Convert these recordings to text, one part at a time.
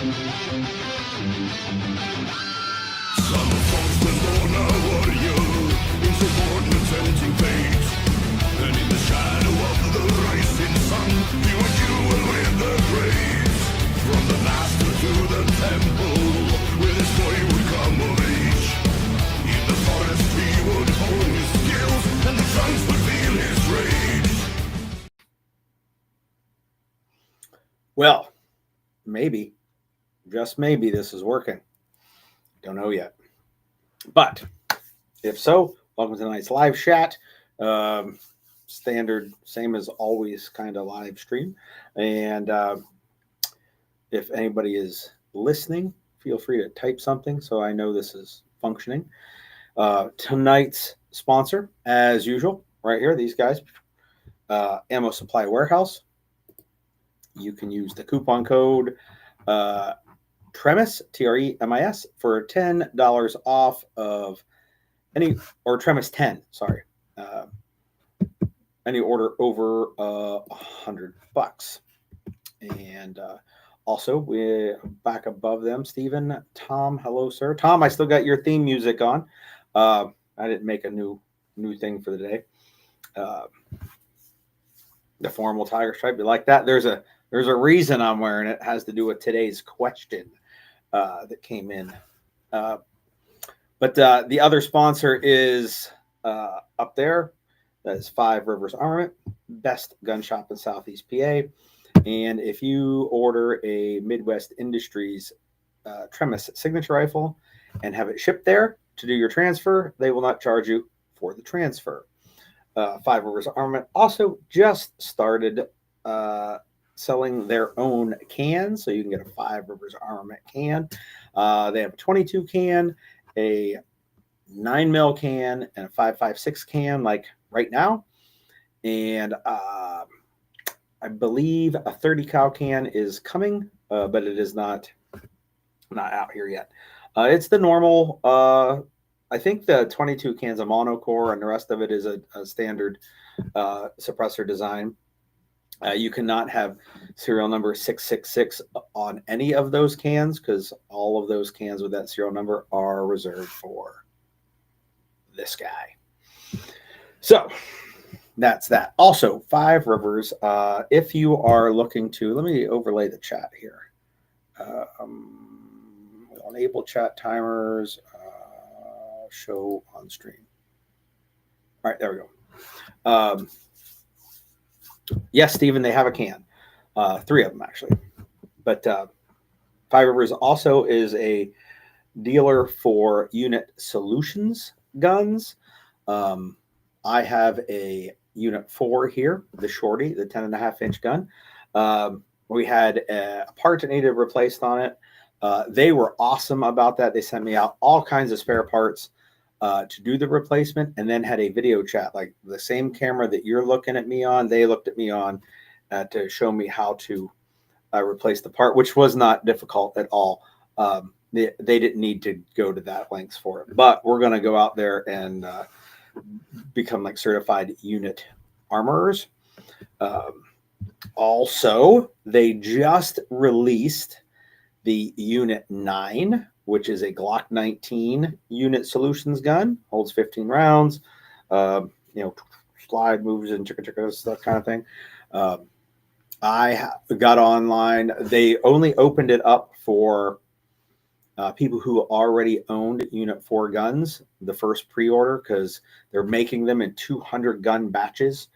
Some folks been born a warrior, insubordinate tempting fate. And in the shadow of the rising sun, he would duel with the great. From the master to the temple, with his boy would come of age. In the forest he would hone his skills, and the trunks would feel his rage. Well, maybe, just maybe, this is working. Don't know yet. But if so, welcome to tonight's live chat. Standard, same as always, kind of live stream. And if anybody is listening, feel free to type something so I know this is functioning. Tonight's sponsor, as usual, right here, these guys, Ammo Supply Warehouse. You can use the coupon code TREMIS, TREMIS, for $10 off of any, or TREMIS 10, sorry, any order over $100. And also, we're back above them, Stephen, Tom, hello, sir. Tom, I still got your theme music on. I didn't make a new thing for the day. The formal tiger stripe, you like that? There's a reason I'm wearing it. It has to do with today's question that came in. But the other sponsor is up there. That is Five Rivers Armament, best gun shop in Southeast PA. And if you order a Midwest Industries Tremis signature rifle and have it shipped there to do your transfer, they will not charge you for the transfer. Five Rivers Armament also just started selling their own cans, so you can get a Five Rivers Armament can. They have a 22 can, a 9mm can, and a 5.56 can, like right now. And I believe a 30 cal can is coming, but it is not out here yet. It's the normal. I think the 22 can's a monocore, and the rest of it is a standard suppressor design. You cannot have serial number 666 on any of those cans because all of those cans with that serial number are reserved for this guy. So that's that. Also, Five Rivers, if you are looking to, let me overlay the chat here. Enable chat timers, show on stream. All right, there we go. Yes, Stephen, they have a can. 3 of them, actually. But Five Rivers also is a dealer for Unit Solutions guns. I have a Unit 4 here, the Shorty, the 10.5-inch gun. We had a part that needed replaced on it. They were awesome about that. They sent me out all kinds of spare parts to do the replacement, and then had a video chat, like the same camera that you're looking at me on. They looked at me on to show me how to replace the part, which was not difficult at all. They didn't need to go to that lengths for it, but we're going to go out there and become like certified unit armorers. Also, they just released the Unit 9, which is a Glock 19 Unit Solutions gun, holds 15 rounds, slide, moves, and chicka, that kind of thing. I got online. They only opened it up for people who already owned Unit 4 guns, the first pre-order, because they're making them in 200 gun batches.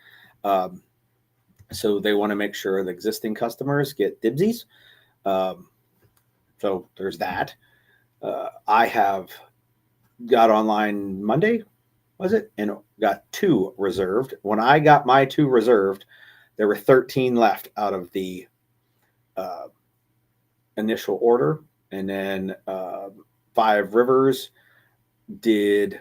So they want to make sure the existing customers get dibsies. So there's that. I have got online Monday, was it? And got 2 reserved. When I got my 2 reserved, there were 13 left out of the initial order. And then Five Rivers did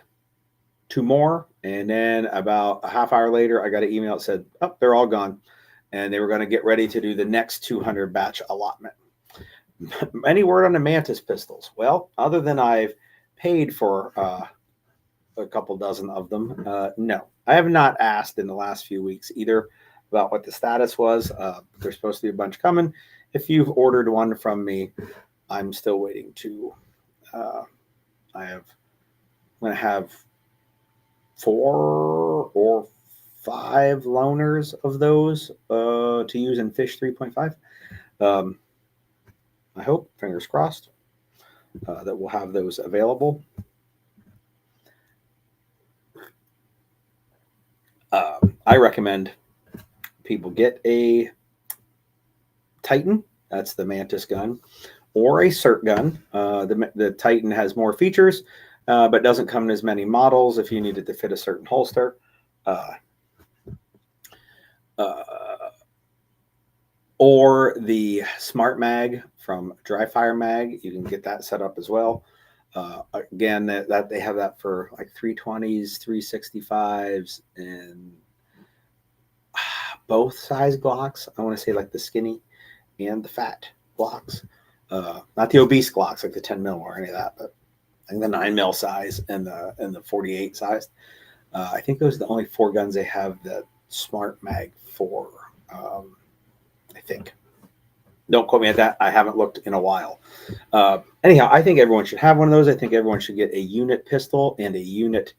2 more. And then about a half hour later, I got an email that said, oh, they're all gone. And they were going to get ready to do the next 200 batch allotment. Any word on the Mantis pistols? Well, other than I've paid for a couple dozen of them, no. I have not asked in the last few weeks either about what the status was. There's supposed to be a bunch coming. If you've ordered one from me, I'm still waiting to. I'm going to have 4 or 5 loaners of those to use in Fish 3.5. I hope, fingers crossed, that we'll have those available. I recommend people get a Titan. That's the Mantis gun, or a CERT gun. The Titan has more features, but doesn't come in as many models if you need it to fit a certain holster. Or the Smart Mag from Dry Fire Mag. You can get that set up as well. Again, that they have that for like 320s, 365s, and both size Glocks. I want to say like the skinny and the fat Glocks. Not the obese Glocks like the 10 mil or any of that, but I think the 9 mil size and the 48 size. I think those are the only 4 guns they have the Smart Mag for. I think. Don't quote me at that. I haven't looked in a while. Anyhow, I think everyone should have one of those. I think everyone should get a unit pistol and a unit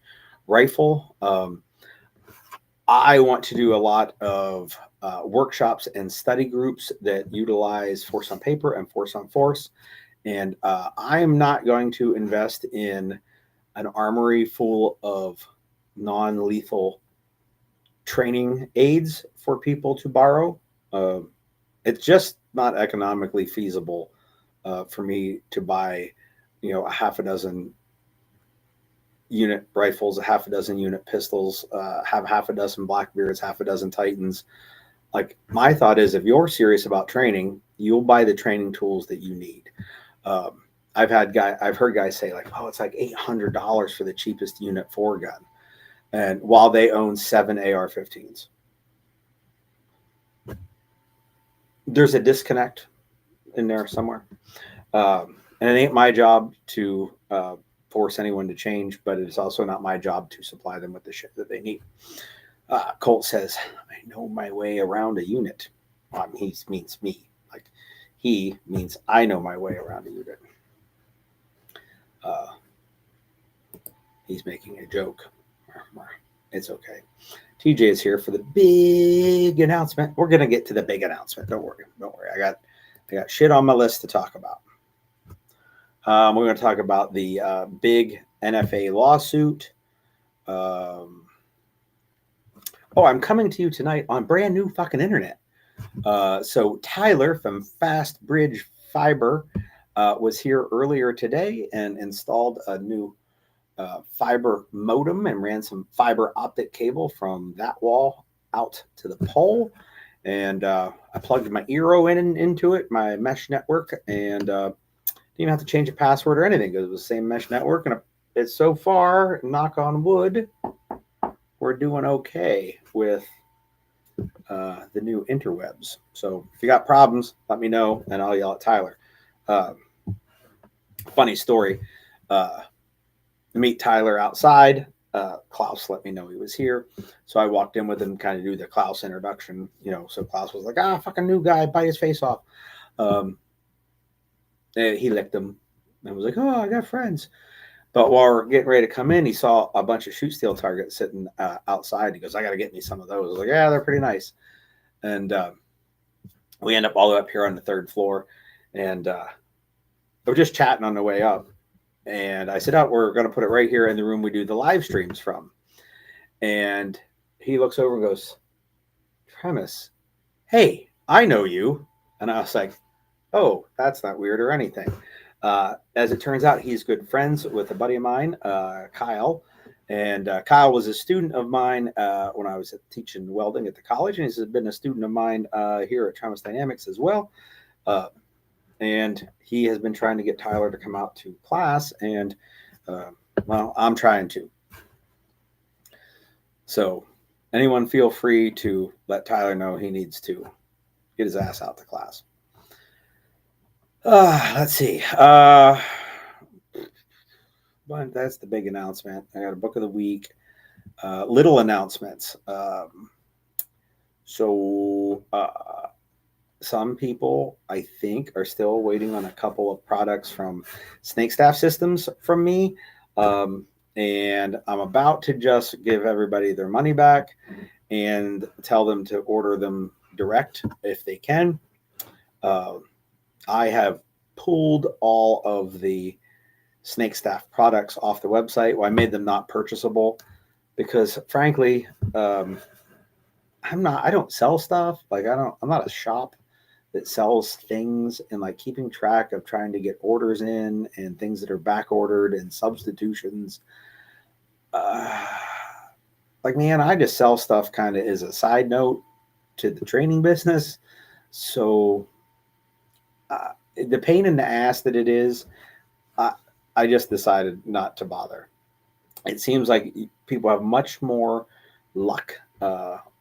rifle. I want to do a lot of workshops and study groups that utilize force on paper and force on force. And I am not going to invest in an armory full of non-lethal training aids for people to borrow. It's just not economically feasible for me to buy, a half a dozen unit rifles, a half a dozen unit pistols, have half a dozen Blackbeards, half a dozen Titans. Like, my thought is, if you're serious about training, you'll buy the training tools that you need. I've heard guys say like, oh, it's like $800 for the cheapest unit 4 gun, and while they own 7 AR-15s. There's a disconnect in there somewhere. And it ain't my job to force anyone to change, but it's also not my job to supply them with the shit that they need. Colt says, I know my way around a unit. He means me. Like, he means I know my way around a unit. He's making a joke. It's okay. TJ is here for the big announcement. We're gonna get to the big announcement. Don't worry. I got shit on my list to talk about. We're going to talk about the big NFA lawsuit. I'm coming to you tonight on brand new fucking internet. So Tyler from Fast Bridge Fiber was here earlier today and installed a new fiber modem and ran some fiber optic cable from that wall out to the pole. And I plugged my Eero into it, my mesh network, and didn't even have to change a password or anything because it was the same mesh network. And it's so far, knock on wood, we're doing okay with the new interwebs. So if you got problems, let me know and I'll yell at Tyler. Funny story. Meet Tyler outside. Klaus let me know he was here. So I walked in with him, kind of do the Klaus introduction, so Klaus was like, fucking new guy, bite his face off. And he licked him and was like, oh, I got friends. But while we're getting ready to come in, he saw a bunch of shoot steel targets sitting outside. He goes, I got to get me some of those. I was like, yeah, they're pretty nice. And we end up all the way up here on the 3rd floor. And we're just chatting on the way up. And I said, we're going to put it right here in the room we do the live streams from. And he looks over and goes, Premise, hey, I know you. And I was like, oh, that's not weird or anything. As it turns out, he's good friends with a buddy of mine, Kyle. And Kyle was a student of mine when I was teaching welding at the college. And he's been a student of mine here at Travis Dynamics as well. And he has been trying to get Tyler to come out to class. And, I'm trying to. So anyone feel free to let Tyler know he needs to get his ass out to class. Let's see. But that's the big announcement. I got a book of the week. Little announcements. some people, I think, are still waiting on a couple of products from Snake Staff Systems from me. And I'm about to just give everybody their money back and tell them to order them direct if they can. I have pulled all of the Snake Staff products off the website. Well, I made them not purchasable because, frankly, I don't sell stuff. Like I'm not a shop that sells things, and like keeping track of trying to get orders in and things that are back ordered and substitutions. Like, man, I just sell stuff kind of as a side note to the training business. So the pain in the ass that it is, I just decided not to bother. It seems like people have much more luck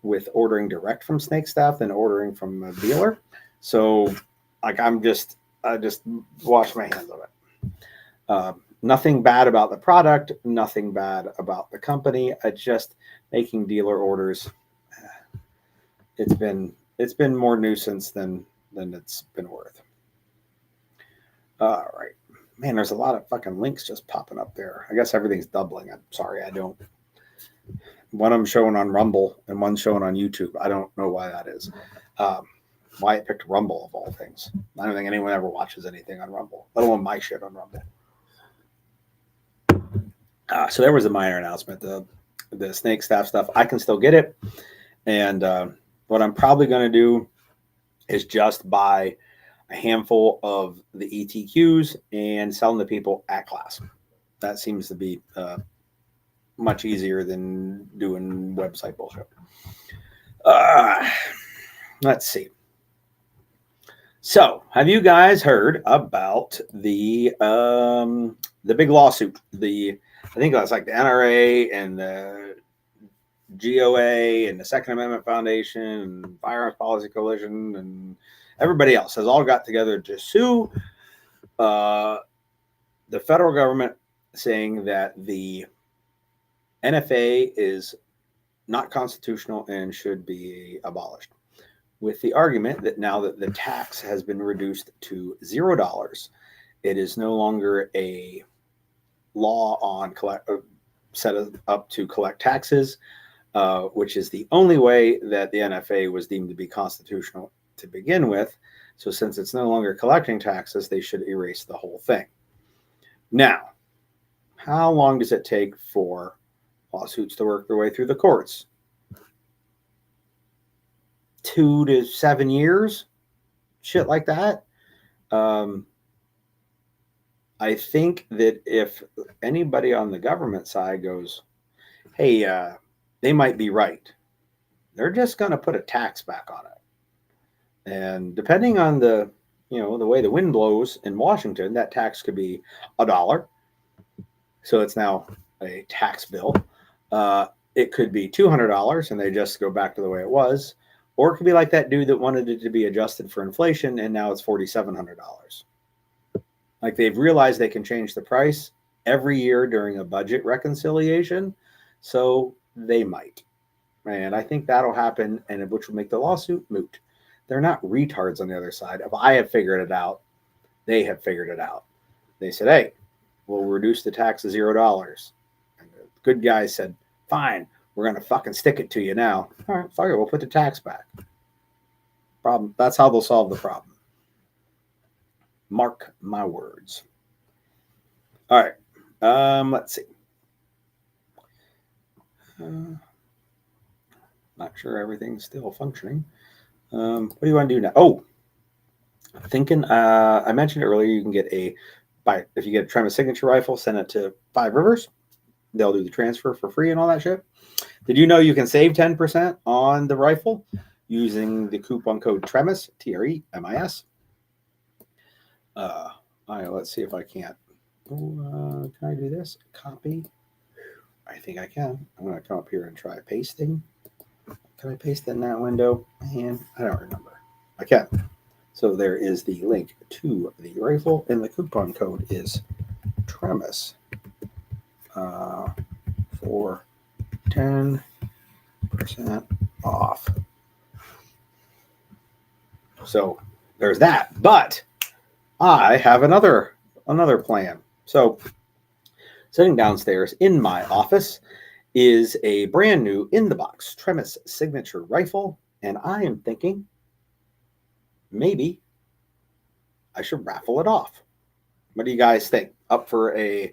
with ordering direct from Snake Staff than ordering from a dealer. So, like, I just wash my hands of it. Nothing bad about the product, nothing bad about the company. It's just making dealer orders. It's been more nuisance than it's been worth. All right. Man, there's a lot of fucking links just popping up there. I guess everything's doubling. I'm sorry, I don't. One of them showing on Rumble and one showing on YouTube. I don't know why that is. Why it picked Rumble of all things. I don't think anyone ever watches anything on Rumble, let alone my shit on Rumble. So there was a minor announcement. The Snake Staff stuff, I can still get it. And what I'm probably going to do is just buy a handful of the ETQs and sell them to people at class. That seems to be much easier than doing website bullshit. Let's see. So, have you guys heard about the big lawsuit? I think that's like the NRA and the GOA and the Second Amendment Foundation and Firearms Policy Coalition and everybody else has all got together to sue the federal government, saying that the NFA is not constitutional and should be abolished, with the argument that now that the tax has been reduced to $0, it is no longer a law on set up to collect taxes, which is the only way that the NFA was deemed to be constitutional to begin with. So since it's no longer collecting taxes, they should erase the whole thing. Now, how long does it take for lawsuits to work their way through the courts? 2 to 7 years, shit like that. I think that if anybody on the government side goes, hey, they might be right, they're just going to put a tax back on it. And depending on the way the wind blows in Washington, that tax could be $1. So it's now a tax bill. It could be $200 and they just go back to the way it was. Or it could be like that dude that wanted it to be adjusted for inflation and now it's $4,700. Like, they've realized they can change the price every year during a budget reconciliation. So they might. And I think that'll happen, and which will make the lawsuit moot. They're not retards on the other side. If I have figured it out, they have figured it out. They said, hey, we'll reduce the tax to $0. And the good guys said, fine, we're going to fucking stick it to you now. All right, fuck it, we'll put the tax back. Problem. That's how they'll solve the problem. Mark my words. All right. Let's see. Not sure everything's still functioning. What do you want to do now? Oh, thinking. I mentioned earlier you can get if you get a Tremis signature rifle, send it to Five Rivers. They'll do the transfer for free and all that shit. Did you know you can save 10% on the rifle using the coupon code TREMIS, TREMIS? Let's see if I can't. Can I do this? Copy. I think I can. I'm going to come up here and try pasting. Can I paste in that window? Man, I don't remember. I can. So there is the link to the rifle, and the coupon code is TREMIS for 10% off. So there's that. But I have another plan. So sitting downstairs in my office is a brand new in the box Tremis signature rifle, and I am thinking maybe I should raffle it off. What do you guys think? Up for a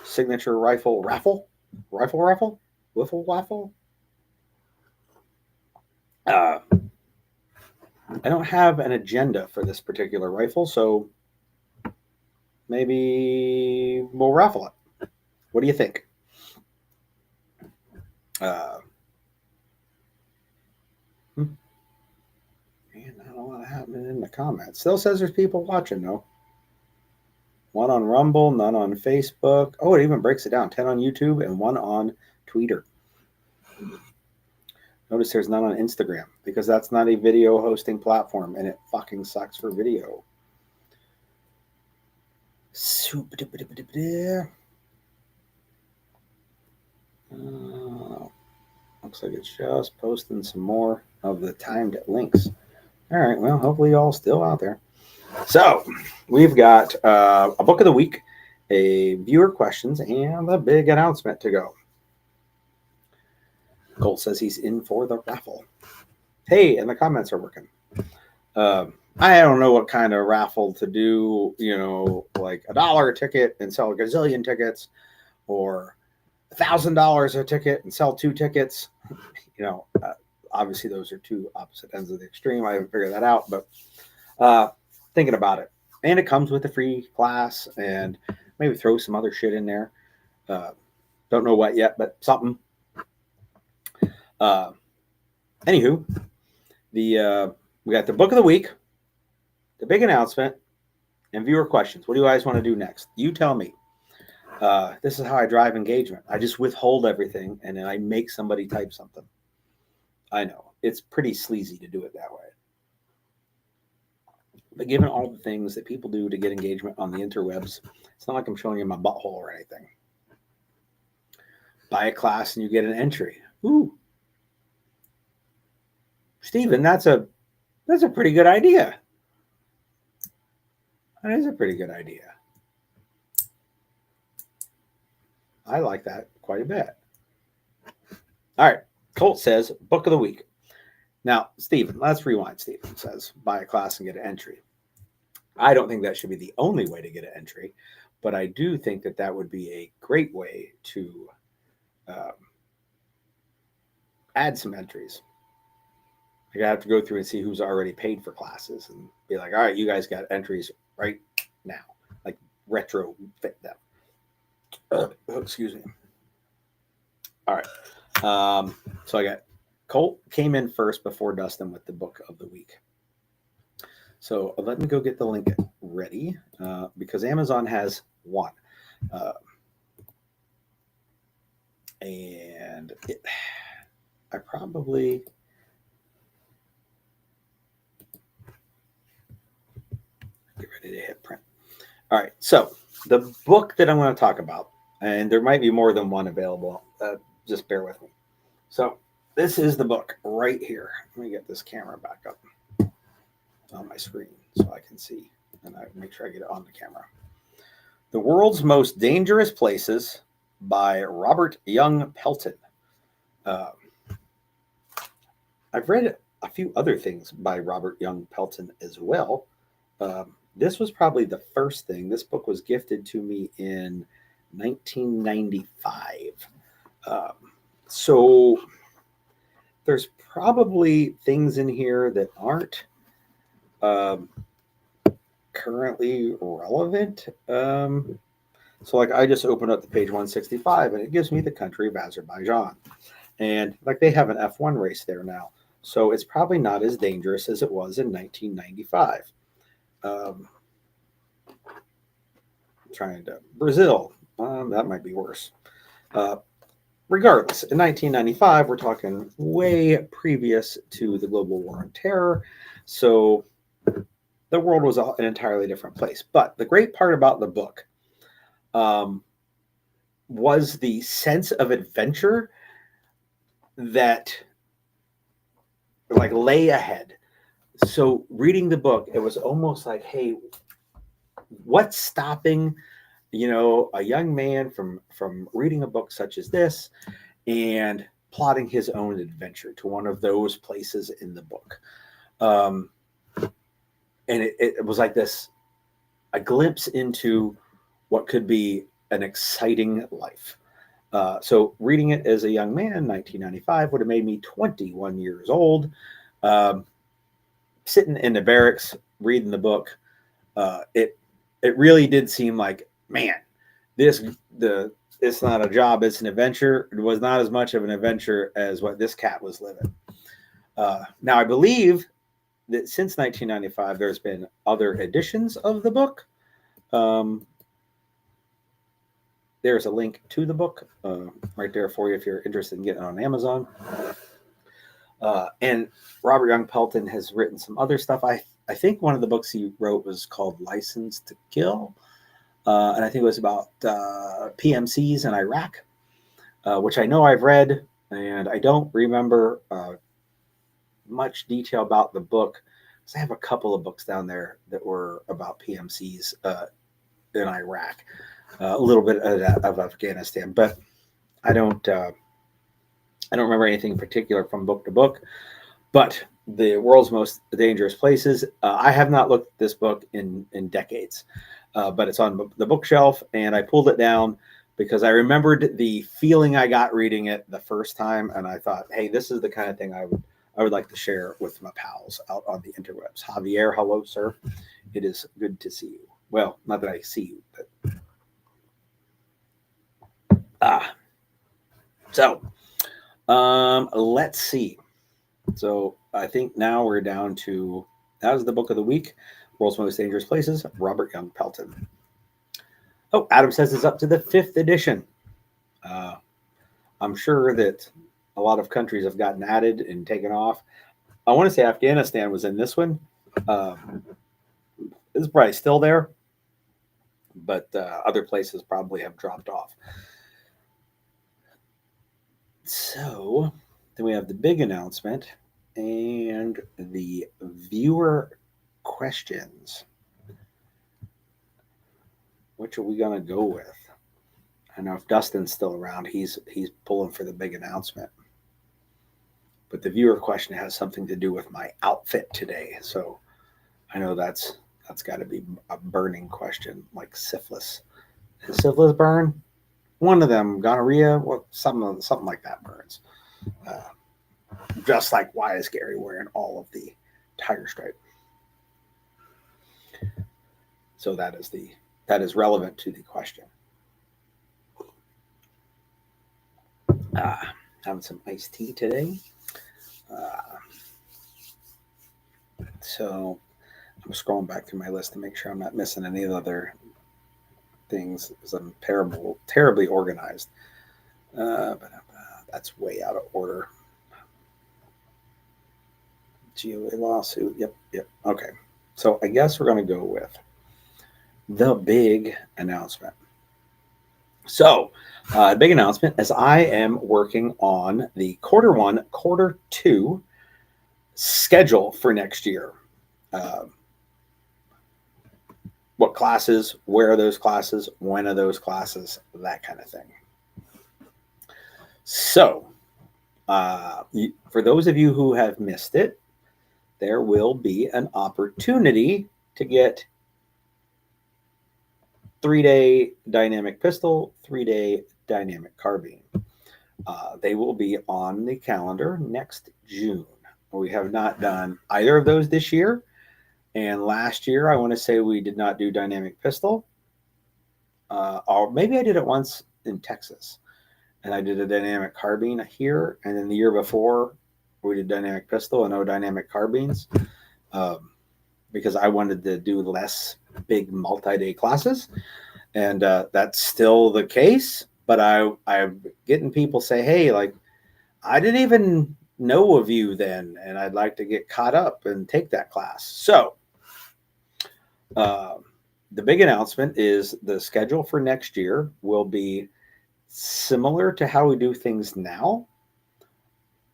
signature rifle raffle? Wiffle waffle? I don't have an agenda for this particular rifle, so maybe we'll raffle it. What do you think? Man, not a lot happening in the comments. Still says there's people watching, though. One on Rumble, none on Facebook. Oh, it even breaks it down. 10 on YouTube and 1 on Twitter. Notice there's none on Instagram because that's not a video hosting platform and it fucking sucks for video. Looks like it's just posting some more of the timed links. All right, well, hopefully y'all still out there. So we've got a book of the week, a viewer questions, and a big announcement to go. Colt says he's in for the raffle. Hey, and the comments are working. I don't know what kind of raffle to do, like $1 a ticket and sell a gazillion tickets, or $1,000 a ticket and sell 2 tickets. Obviously those are 2 opposite ends of the extreme. I haven't figured that out, but thinking about it. And it comes with a free class and maybe throw some other shit in there. Don't know what yet, but something. Anywho, we got the book of the week, the big announcement, and viewer questions. What do you guys want to do next? You tell me. This is how I drive engagement. I just withhold everything and then I make somebody type something. I know it's pretty sleazy to do it that way. But given all the things that people do to get engagement on the interwebs, it's not like I'm showing you my butthole or anything. Buy a class and you get an entry. Ooh. Steven, that's a pretty good idea. That is a pretty good idea. I like that quite a bit. All right. Colt says, book of the week. Now, Steven, let's rewind. Steven says, buy a class and get an entry. I don't think that should be the only way to get an entry, but I do think that that would be a great way to add some entries. I have to go through and see who's already paid for classes and be like, all right, you guys got entries right now, like retro fit them. Excuse me. All right. So I got Colt came in first before Dustin with the book of the week. So let me go get the link ready because Amazon has 1. And I probably... Get ready to hit print. All right. So the book that I'm going to talk about, and there might be more than one available. Just bear with me. So this is the book right here. Let me get this camera back up on my screen so I can see, and I make sure I get it on the camera. The World's Most Dangerous Places by Robert Young Pelton. I've read a few other things by Robert Young Pelton as well. This was probably the first thing. This book was gifted to me in 1995. So there's probably things in here that aren't currently relevant. So like I just opened up the page 165 and it gives me the country of Azerbaijan. And like they have an F1 race there now. So it's probably not as dangerous as it was in 1995. Brazil, that might be worse. Regardless, in 1995, we're talking way previous to the global war on terror. So the world was an entirely different place. But the great part about the book was the sense of adventure that like lay ahead. So reading the book, it was almost like, hey, what's stopping, a young man from reading a book such as this and plotting his own adventure to one of those places in the book? Um, and it was like this, a glimpse into what could be an exciting life. So reading it as a young man, 1995, would have made me 21 years old. Um, Sitting in the barracks reading the book, it really did seem like, man, this the it's not a job, it's an adventure. It was not as much of an adventure as what this cat was living. Now I believe that since 1995, there's been other editions of the book. Um, there's a link to the book right there for you if you're interested in getting it on Amazon. And Robert Young Pelton has written some other stuff. I think one of the books he wrote was called License to Kill. And I think it was about PMCs in Iraq, which I know I've read, and I don't remember much detail about the book. Because I have a couple of books down there that were about PMCs in Iraq, a little bit of Afghanistan, but I don't remember anything in particular from book to book. But the world's most dangerous places, I have not looked at this book in decades, but it's on the bookshelf, and I pulled it down because I remembered the feeling I got reading it the first time, and I thought, hey, this is the kind of thing I would like to share with my pals out on the interwebs. Javier, hello, sir. It is good to see you. Well, not that I see you, but so let's see. So I think now we're down to, that was the book of the week, World's Most Dangerous Places, Robert Young Pelton. Oh, Adam says it's up to the 5th edition. I'm sure that a lot of countries have gotten added and taken off. I want to say Afghanistan was in this one. It's probably still there, but other places probably have dropped off. So then we have the big announcement and the viewer questions. Which are we going to go with? I know if Dustin's still around, he's pulling for the big announcement. But the viewer question has something to do with my outfit today. So I know that's got to be a burning question, like syphilis. Does syphilis burn? One of them, gonorrhea, something like that burns. Just like, why is Gary wearing all of the tiger stripe? So that is relevant to the question. Having some iced tea today. So I'm scrolling back through my list to make sure I'm not missing any other things because I'm terribly organized. But that's way out of order. GOA lawsuit. Yep. Okay. So I guess we're going to go with the big announcement. So, big announcement as I am working on the Q1, Q2 schedule for next year. What classes, where are those classes, when are those classes, that kind of thing. So, for those of you who have missed it, there will be an opportunity to get 3-day dynamic pistol, 3-day dynamic carbine. They will be on the calendar next June. We have not done either of those this year. And last year, I want to say we did not do dynamic pistol. Or maybe I did it once in Texas. And I did a dynamic carbine here. And then the year before, we did dynamic pistol and no dynamic carbines. Because I wanted to do less big multi-day classes. And that's still the case. But I'm getting people say, hey, like, I didn't even know of you then, and I'd like to get caught up and take that class. So the big announcement is the schedule for next year will be similar to how we do things now,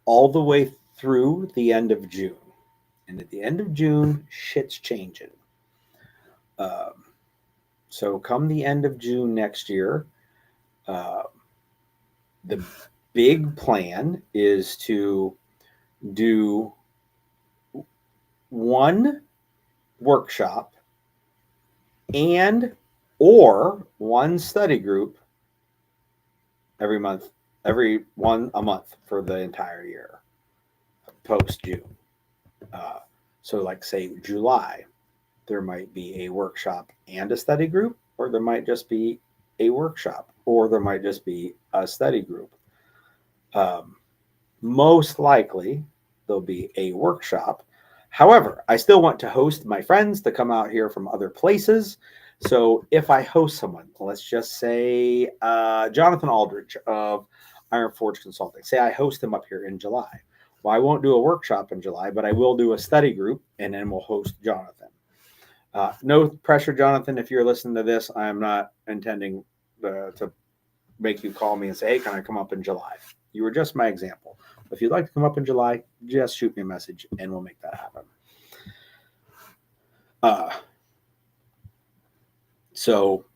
all the way through the end of June. And at the end of June, shit's changing. So come the end of June next year, the big plan is to do one workshop and or one study group every month, every one a month for the entire year post June. So like say July, there might be a workshop and a study group, or there might just be a workshop, or there might just be a study group. Most likely there'll be a workshop. However, I still want to host my friends to come out here from other places. So if I host someone, let's just say Jonathan Aldridge of Iron Forge Consulting, say I host him up here in July. Well, I won't do a workshop in July, but I will do a study group, and then we'll host Jonathan. No pressure, Jonathan. If you're listening to this, I am not intending to make you call me and say, hey, can I come up in July? You were just my example. If you'd like to come up in July, just shoot me a message, and we'll make that happen. So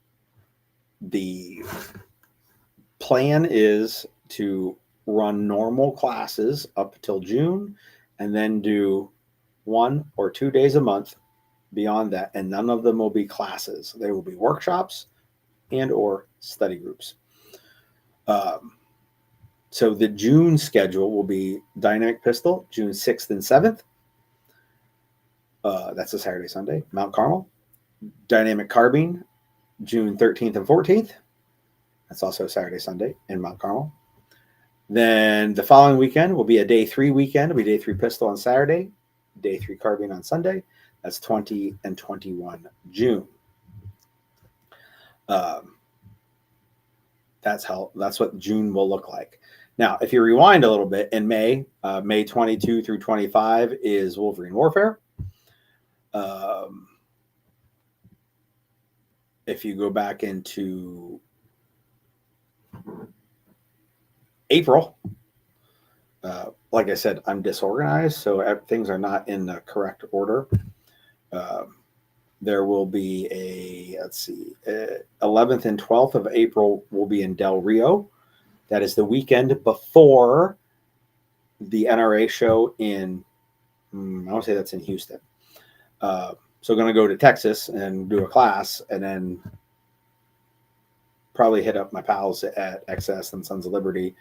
the plan is to run normal classes up until June, and then do 1 or 2 days a month beyond that, and none of them will be classes. They will be workshops and or study groups. So the June schedule will be Dynamic Pistol, June 6th and 7th. That's a Saturday, Sunday. Mount Carmel. Dynamic Carbine, June 13th and 14th. That's also Saturday, Sunday in Mount Carmel. Then the following weekend will be a day 3 weekend. It'll be day 3 pistol on Saturday, day 3 carbine on Sunday. That's 20 and 21 June. That's what June will look like. Now, if you rewind a little bit, in May, May 22 through 25 is Wolverine Warfare. If you go back into April, like I said, I'm disorganized, so things are not in the correct order. There will be 11th and 12th of April will be in Del Rio. That is the weekend before the NRA show in, I want to say that's in Houston. So going to go to Texas and do a class, and then probably hit up my pals at XS and Sons of Liberty,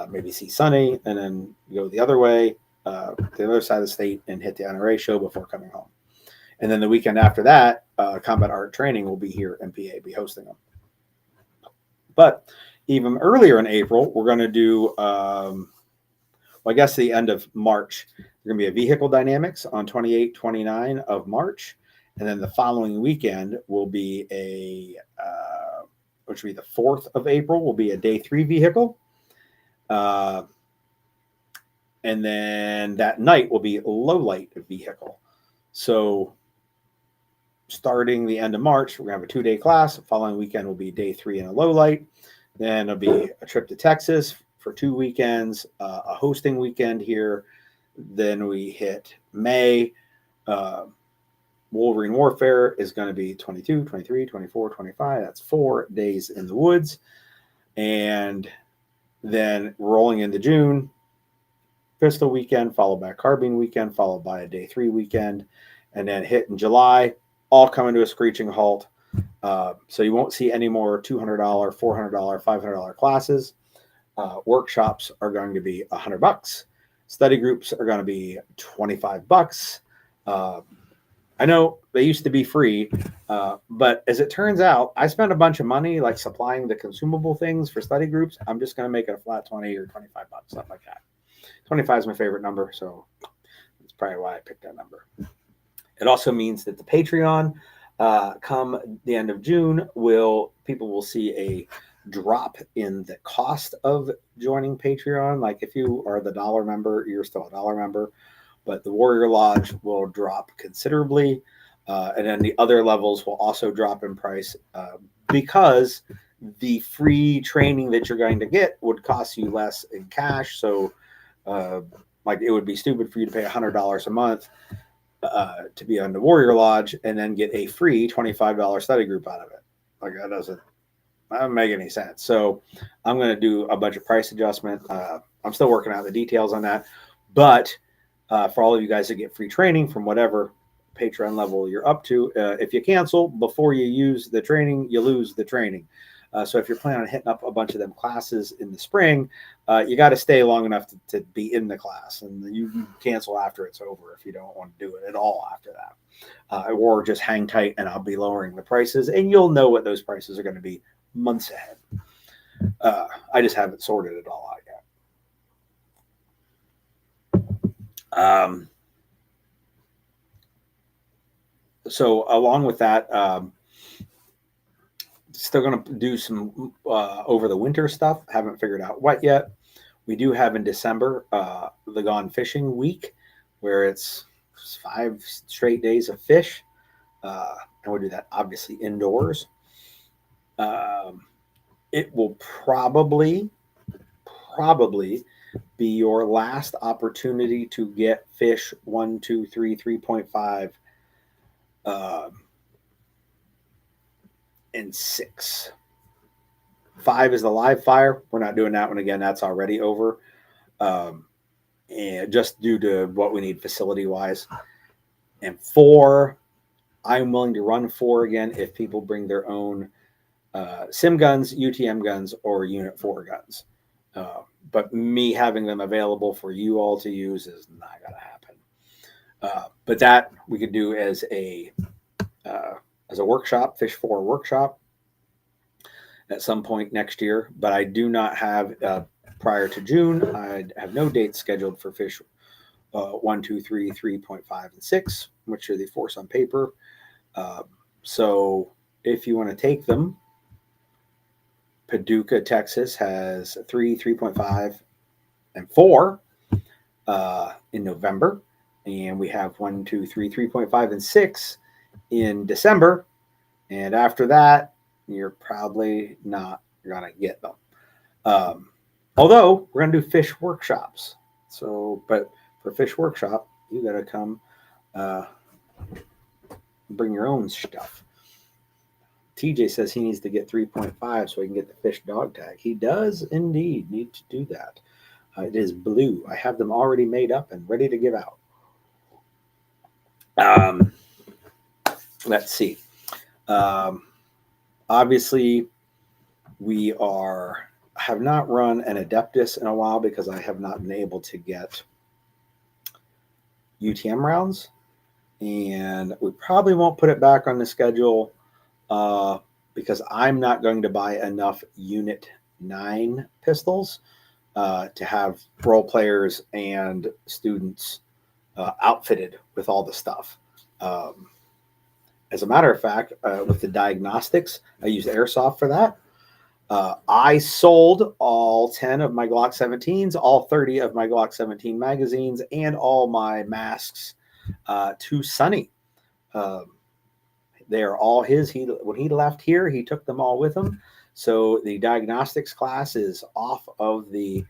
maybe see Sunny, and then go the other way, the other side of the state, and hit the NRA show before coming home. And then the weekend after that, Combat Art Training will be here in PA, be hosting them. But even earlier in April, we're going to do, well, I guess the end of March, there's going to be a Vehicle Dynamics on 28, 29 of March. And then the following weekend will be which will be the 4th of April, will be a day 3 vehicle. And then that night will be low light vehicle. So starting the end of March, we're going to have a 2-day class. The following weekend will be day 3 in a low light. Then it'll be a trip to Texas for 2 weekends, a hosting weekend here. Then we hit May. Wolverine Warfare is going to be 22, 23, 24, 25. That's 4 days in the woods. And then rolling into June, pistol weekend, followed by a carbine weekend, followed by a day 3 weekend. And then hit in July, all coming to a screeching halt. So you won't see any more $200, $400, $500 classes. Workshops are going to be $100. Study groups are going to be $25. I know they used to be free, but as it turns out, I spent a bunch of money like supplying the consumable things for study groups. I'm just going to make it a flat 20 or $25, something like that. 25 is my favorite number, so that's probably why I picked that number. It also means that the Patreon, come the end of June, people will see a drop in the cost of joining Patreon. Like if you are the $1 member, you're still a $1 member, but the Warrior Lodge will drop considerably. And then the other levels will also drop in price because the free training that you're going to get would cost you less in cash. So Like, it would be stupid for you to pay $100 a month to be on the Warrior Lodge and then get a free $25 study group out of it. Like, that doesn't make any sense. So I'm going to do a budget price adjustment. I'm still working out the details on that, but for all of you guys that get free training from whatever Patreon level you're up to, if you cancel before you use the training, you lose the training. So if you're planning on hitting up a bunch of them classes in the spring, you got to stay long enough to be in the class, and you cancel after it's over if you don't want to do it at all after that, or just hang tight and I'll be lowering the prices, and you'll know what those prices are going to be months ahead. I just haven't sorted it all out yet. So along with that, still going to do some over the winter stuff. Haven't figured out what yet. We do have in December the Gone Fishing Week, where it's 5 straight days of fish, and we'll do that obviously indoors. It will probably be your last opportunity to get fish 1, 2, 3, 3.5, and 6. 5 is the live fire. We're not doing that one again. That's already over. And just due to what we need facility wise. And 4, I'm willing to run 4 again if people bring their own sim guns, UTM guns, or Unit 4 guns. But me having them available for you all to use is not going to happen. But that we could do as a workshop, Fish 4 workshop at some point next year. But I do not have, prior to June, I have no dates scheduled for Fish 1, 2, 3, 3.5, and 6, which are the force on paper. So if you want to take them, Paducah, Texas has 3, 3.5, and 4 in November. And we have 1, 2, 3, 3.5, and 6 in December. And after that, you're probably not going to get them. Although we're going to do fish workshops. So, but for fish workshop, you got to come bring your own stuff. TJ says he needs to get 3.5 so he can get the fish dog tag. He does indeed need to do that. It is blue. I have them already made up and ready to give out. Let's see. Obviously, we have not run an Adeptus in a while because I have not been able to get UTM rounds, and we probably won't put it back on the schedule because I'm not going to buy enough Unit 9 pistols to have role players and students outfitted with all the stuff. As a matter of fact, with the diagnostics, I used Airsoft for that. I sold all 10 of my Glock 17s, all 30 of my Glock 17 magazines, and all my masks to Sonny. They are all his. When he left here, he took them all with him. So the diagnostics class is off of the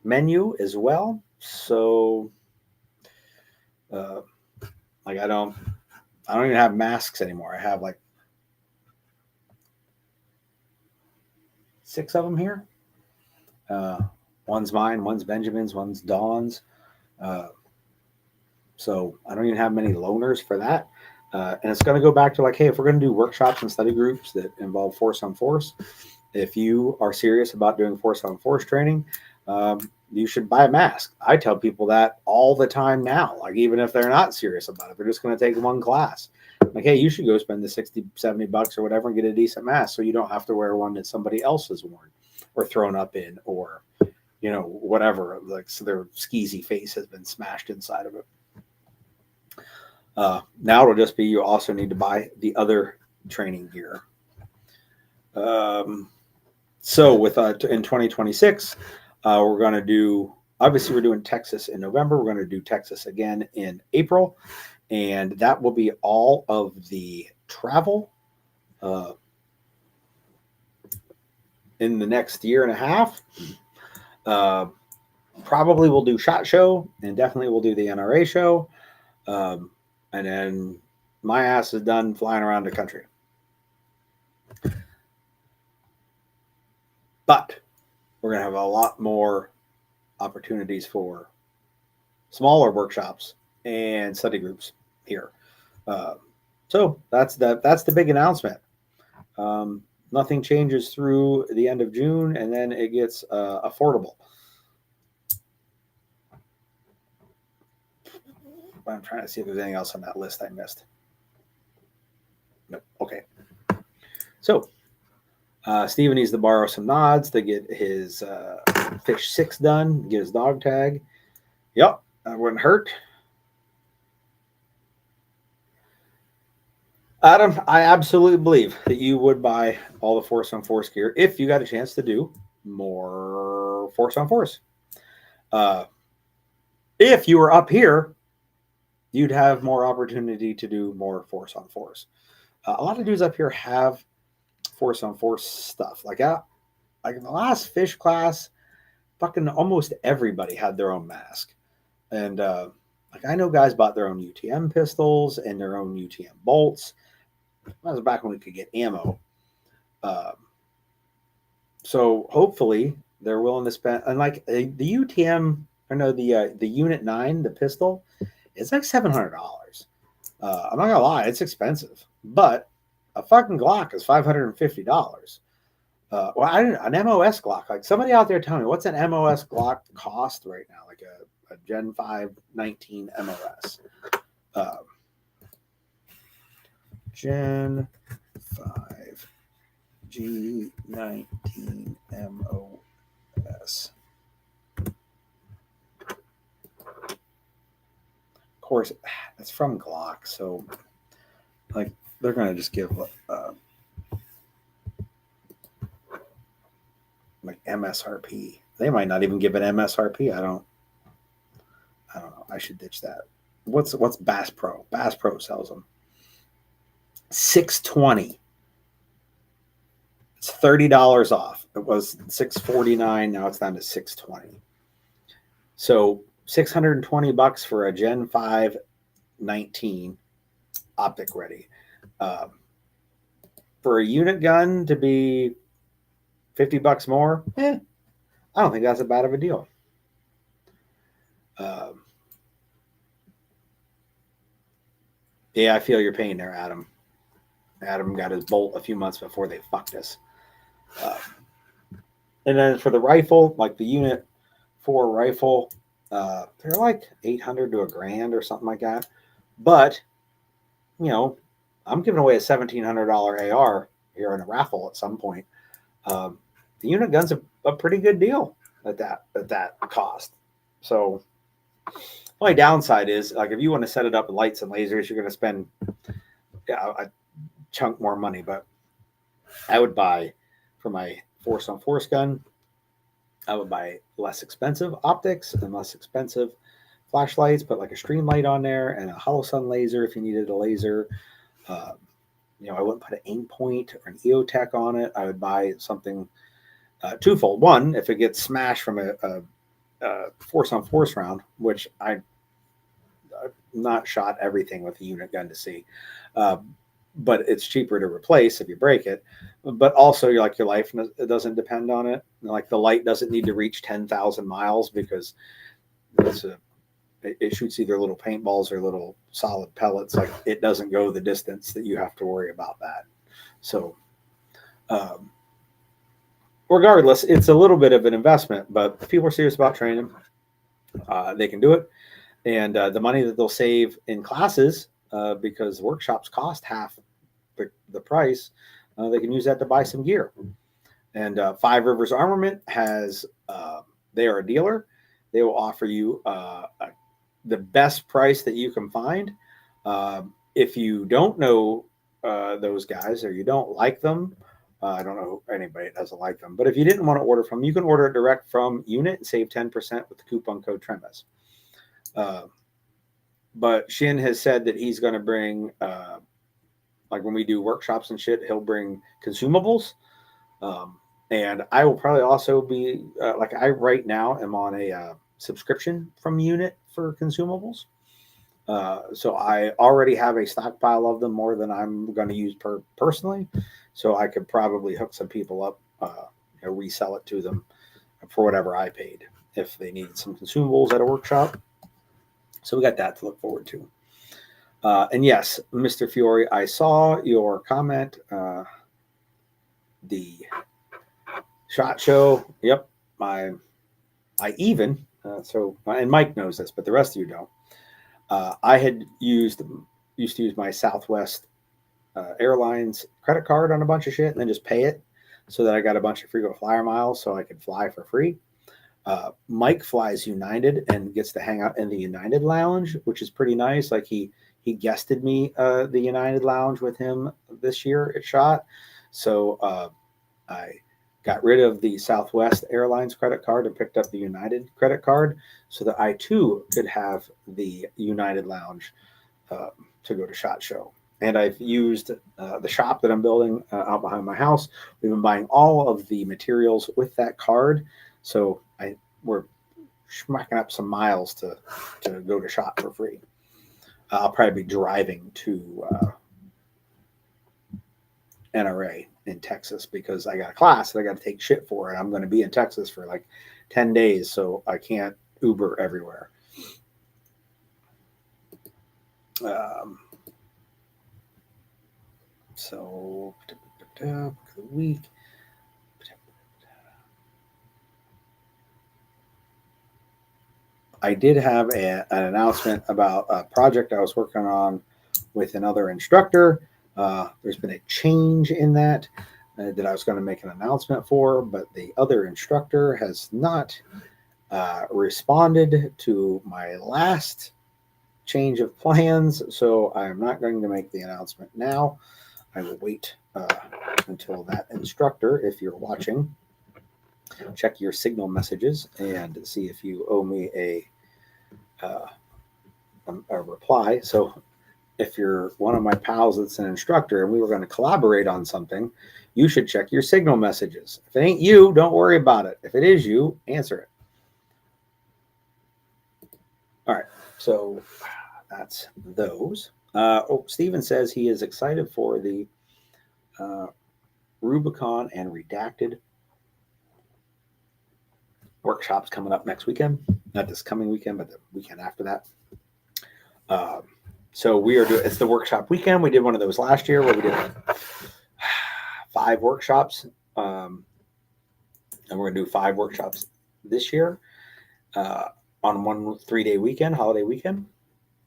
menu as well. So, like I don't even have masks anymore. I have like 6 of them here. One's mine, one's Benjamin's, one's Dawn's. So I don't even have many loaners for that. And it's going to go back to like, hey, if we're going to do workshops and study groups that involve force on force, if you are serious about doing force on force training, you should buy a mask. I tell people that all the time now, like even if they're not serious about it, they're just going to take one class. Like, hey, you should go spend the $60-$70 or whatever and get a decent mask so you don't have to wear one that somebody else has worn or thrown up in or, you know, whatever. Like, so their skeezy face has been smashed inside of it. Now it'll just be you also need to buy the other training gear. So with in 2026, we're going to do, obviously we're doing Texas in November. We're going to do Texas again in April. And that will be all of the travel in the next year and a half. Probably we'll do SHOT Show, and definitely we'll do the NRA show. And then my ass is done flying around the country. But we're going to have a lot more opportunities for smaller workshops and study groups here. So that's the big announcement. Nothing changes through the end of June, and then it gets affordable. I'm trying to see if there's anything else on that list I missed. Nope. Okay. So Steven needs to borrow some nods to get his fish 6 done, get his dog tag. Yep, that wouldn't hurt. Adam, I absolutely believe that you would buy all the Force on Force gear if you got a chance to do more Force on Force. If you were up here, you'd have more opportunity to do more Force on Force. A lot of dudes up here have Force on Force stuff. Like in the last fish class, fucking almost everybody had their own mask. And like I know guys bought their own UTM pistols and their own UTM bolts. That was back when we could get ammo. So hopefully they're willing to spend. And like the UTM, or no, the Unit 9, the pistol, it's like $700. I'm not gonna lie, it's expensive, but a fucking Glock is $550. Well, I don't know, an MOS Glock. Like somebody out there, tell me what's an MOS Glock cost right now? Like a Gen 5 19 MOS. Gen 5 G19 MOS. Of course, it's from Glock, so like they're gonna just give like MSRP. They might not even give an MSRP. I don't know. I should ditch that. What's Bass Pro? Bass Pro sells them. $620. It's $30 off. It was $649. Now it's down to $620. So $620 for a Gen 5 19 optic ready. For a unit gun to be $50 more, I don't think that's a bad of a deal. Yeah, I feel your pain there, Adam. Adam got his bolt a few months before they fucked us. And then for the rifle, like the Unit 4 rifle, they're like $800 to $1,000 or something like that. But, you know, I'm giving away a $1,700 AR here in a raffle at some point. The unit gun's a pretty good deal at that cost. So, only downside is, like, if you want to set it up with lights and lasers, you're going to spend a chunk more money. But I would buy, for my Force on Force gun, I would buy less expensive optics and less expensive flashlights, put like a stream light on there and a hollow sun laser if you needed a laser. You know, I wouldn't put an aim point or an EOTech on it. I would buy something twofold. One, if it gets smashed from a Force on Force round, which I've not shot everything with a unit gun to see, but it's cheaper to replace if you break it. But also, you're like, your life it doesn't depend on it. Like the light doesn't need to reach 10,000 miles because it shoots either little paintballs or little solid pellets. Like it doesn't go the distance that you have to worry about that. So, regardless, it's a little bit of an investment, but if people are serious about training, they can do it. And the money that they'll save in classes, because workshops cost half the price, they can use that to buy some gear. And Five Rivers Armament has, they are a dealer. They will offer you the best price that you can find. If you don't know those guys or you don't like them, I don't know anybody that doesn't like them, but if you didn't want to order from them, you can order it direct from Unit and save 10% with the coupon code TREMAS. But Shin has said that he's going to bring, like when we do workshops and shit, he'll bring consumables. And I will probably also be, like I right now am on subscription from Unit for consumables. So I already have a stockpile of them, more than I'm going to use personally. So I could probably hook some people up, resell it to them for whatever I paid if they needed some consumables at a workshop. So we got that to look forward to. And yes, Mr. Fiore, I saw your comment. The SHOT Show. Yep. I even, and Mike knows this, but the rest of you don't. I had used to use my Southwest Airlines credit card on a bunch of shit and then just pay it so that I got a bunch of frequent flyer miles so I could fly for free. Mike flies United and gets to hang out in the United Lounge, which is pretty nice. Like he guested me the United Lounge with him this year at SHOT. So I got rid of the Southwest Airlines credit card and picked up the United credit card so that I too could have the United Lounge to go to SHOT Show. And I've used the shop that I'm building out behind my house. We've been buying all of the materials with that card. So we're schmacking up some miles to go to SHOT for free. I'll probably be driving to NRA in Texas because I got a class that I got to take shit for, and I'm going to be in Texas for like 10 days, so I can't Uber everywhere. So the week. I did have an announcement about a project I was working on with another instructor. There's been a change in that I was going to make an announcement for, but the other instructor has not responded to my last change of plans, so I am not going to make the announcement now. I will wait until that instructor, if you're watching, check your signal messages and see if you owe me a reply. So if you're one of my pals that's an instructor and we were going to collaborate on something, you should check your signal messages. If it ain't you, don't worry about it. If it is you, answer it. All right, so that's those. Steven says he is excited for the Rubicon and Redacted workshops coming up next weekend. Not this coming weekend, but the weekend after that. So we are doing, it's the workshop weekend. We did one of those last year where we did 5 workshops. And we're going to do 5 workshops this year on one 3-day weekend, holiday weekend.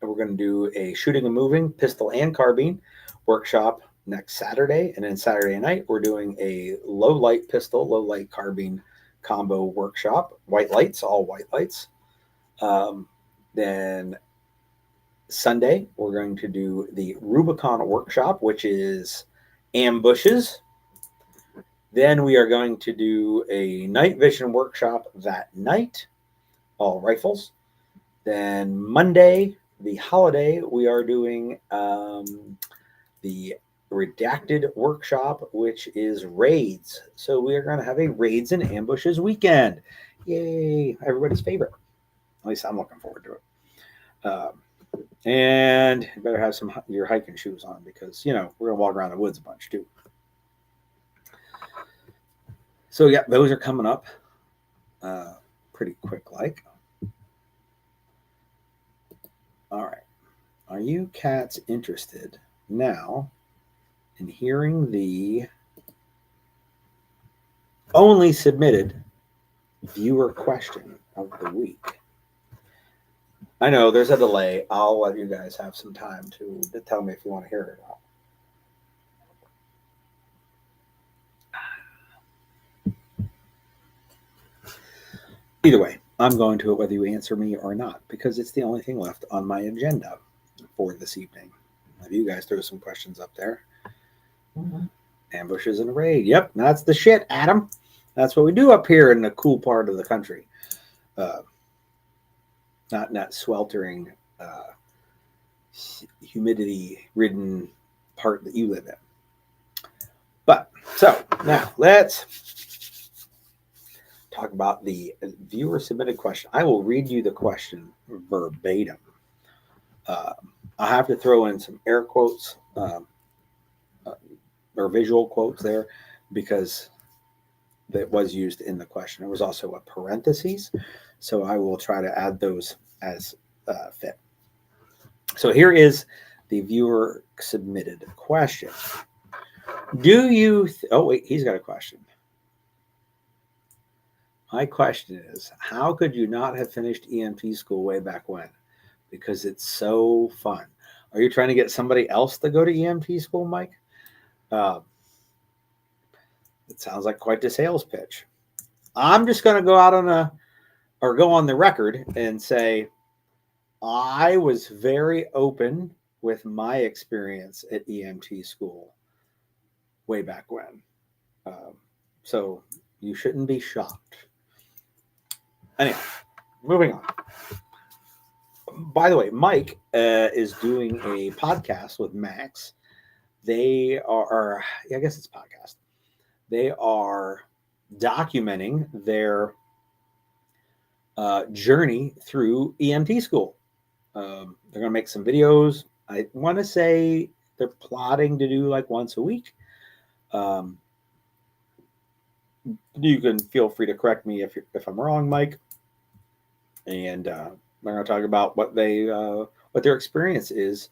And we're going to do a shooting and moving pistol and carbine workshop next Saturday. And then Saturday night, we're doing a low light pistol, low light carbine combo workshop, white lights, all white lights. Then Sunday, we're going to do the Rubicon workshop, which is ambushes. Then we are going to do a night vision workshop that night, all rifles. Then Monday, the holiday, we are doing the Redacted workshop, which is raids. So we are going to have a raids and ambushes weekend. Yay! Everybody's favorite. At least I'm looking forward to it. And you better have your hiking shoes on because, we're going to walk around the woods a bunch too. So, yeah, those are coming up pretty quick like. All right. Are you cats interested now in hearing the only submitted viewer question of the week? I know there's a delay. I'll let you guys have some time to tell me if you want to hear it or not. Either way, I'm going to it whether you answer me or not because it's the only thing left on my agenda for this evening. Have you guys throw some questions up there? Mm-hmm. Ambushes and a raid. Yep, that's the shit, Adam. That's what we do up here in the cool part of the country. Not sweltering, humidity-ridden part that you live in. But, so, now, let's talk about the viewer submitted question. I will read you the question verbatim. I have to throw in some air quotes or visual quotes there because that was used in the question. There was also a parentheses, so I will try to add those as fit. So here is the viewer submitted question. Do you? Oh wait, he's got a question. My question is, how could you not have finished EMT school way back when? Because it's so fun. Are you trying to get somebody else to go to EMT school, Mike? It sounds like quite the sales pitch. I'm just going to go out go on the record and say I was very open with my experience at EMT school way back when. So you shouldn't be shocked. Anyway, moving on. By the way, Mike is doing a podcast with Max. They are, I guess it's a podcast. They are documenting their journey through EMT school. They're going to make some videos. I want to say they're plotting to do like once a week. You can feel free to correct me if I'm wrong, Mike. And we're going to talk about what their experience is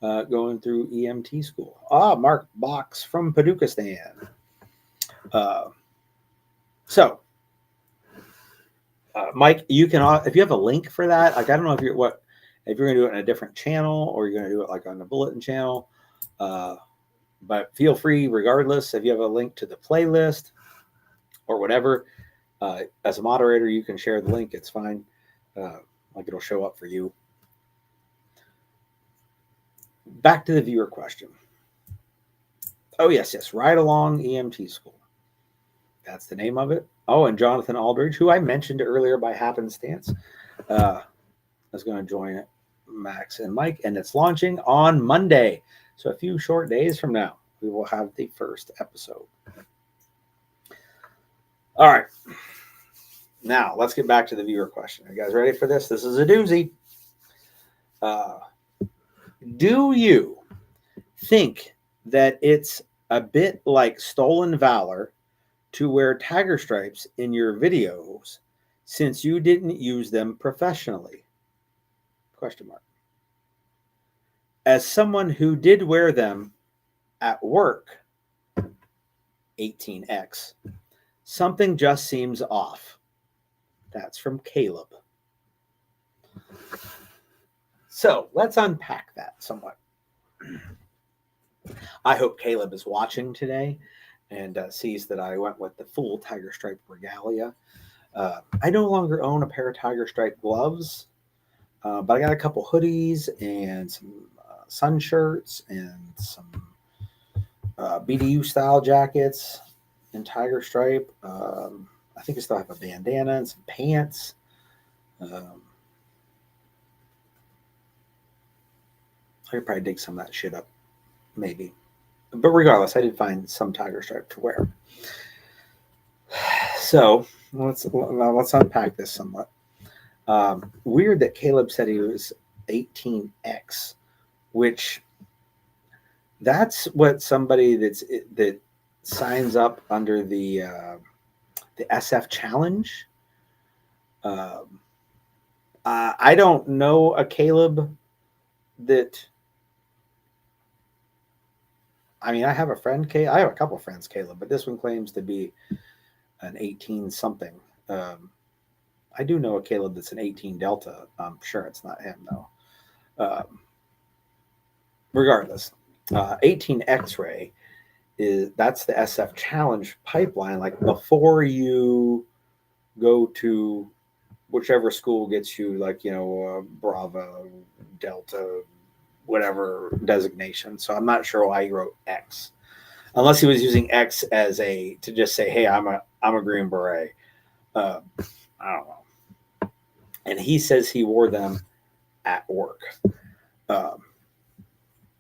going through EMT school. Mark Box from Padukistan. Mike, you can, if you have a link for that, like I don't know if you're going to do it in a different channel or you're going to do it like on the bulletin channel. But feel free, regardless, if you have a link to the playlist or whatever, as a moderator, you can share the link. It's fine. Like it'll show up for you. Back to the viewer question. Oh, yes. Ride Along EMT School. That's the name of it. Oh, and Jonathan Aldridge, who I mentioned earlier by happenstance, is going to join Max and Mike, and it's launching on Monday. So a few short days from now, we will have the first episode. All right. Now, let's get back to the viewer question. Are you guys ready for this? This is a doozy. Do you think that it's a bit like stolen valor to wear tiger stripes in your videos since you didn't use them professionally? Question mark. As someone who did wear them at work, 18X, something just seems off. That's from Caleb. So let's unpack that somewhat. I hope Caleb is watching today and sees that I went with the full tiger stripe regalia. I no longer own a pair of tiger stripe gloves, but I got a couple hoodies and some sun shirts and some BDU style jackets in tiger stripe. I think I still have a bandana and some pants. I could probably dig some of that shit up, maybe. But regardless, I did find some tiger stripe to wear. So let's unpack this somewhat. Weird that Caleb said he was 18X, which that's what somebody that signs up under the SF challenge. I don't know a Caleb that. I mean, I have a friend, I have a couple friends, Caleb, but this one claims to be an 18 something. I do know a Caleb that's an 18 Delta. I'm sure it's not him though. Regardless, 18 X-ray that's the SF challenge pipeline. Like before you go to whichever school gets you, like, Bravo, Delta, whatever designation. So I'm not sure why he wrote X, unless he was using X as to just say, hey, I'm a Green Beret. I don't know. And he says he wore them at work.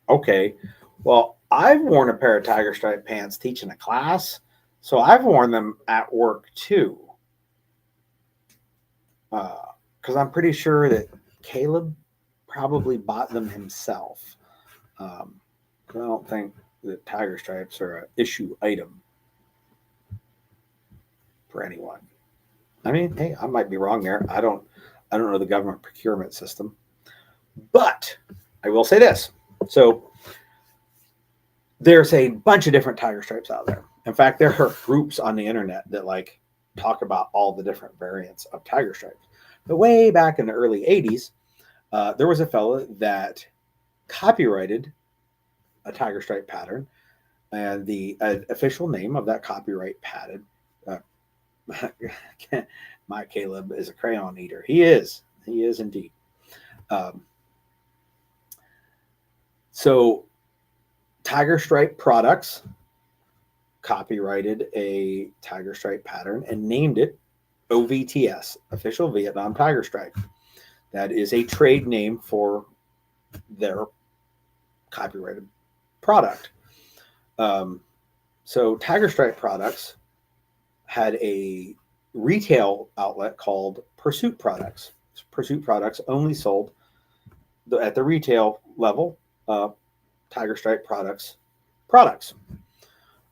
Okay. Well, I've worn a pair of tiger stripe pants teaching a class, so I've worn them at work too. because I'm pretty sure that Caleb probably bought them himself. 'Cause I don't think that tiger stripes are an issue item for anyone. I mean, hey, I might be wrong there. I don't know the government procurement system, but I will say this. So there's a bunch of different tiger stripes out there. In fact, there are groups on the internet that like talk about all the different variants of tiger stripes. But way back in the early 80s, there was a fellow that copyrighted a tiger stripe pattern, and the official name of that copyright pattern, my Caleb is a crayon eater. He is indeed. So Tiger Stripe Products copyrighted a tiger stripe pattern and named it OVTS, Official Vietnam Tiger Stripe. That is a trade name for their copyrighted product. So Tiger Stripe Products had a retail outlet called Pursuit Products. Pursuit Products only sold at the retail level Tiger Stripe products.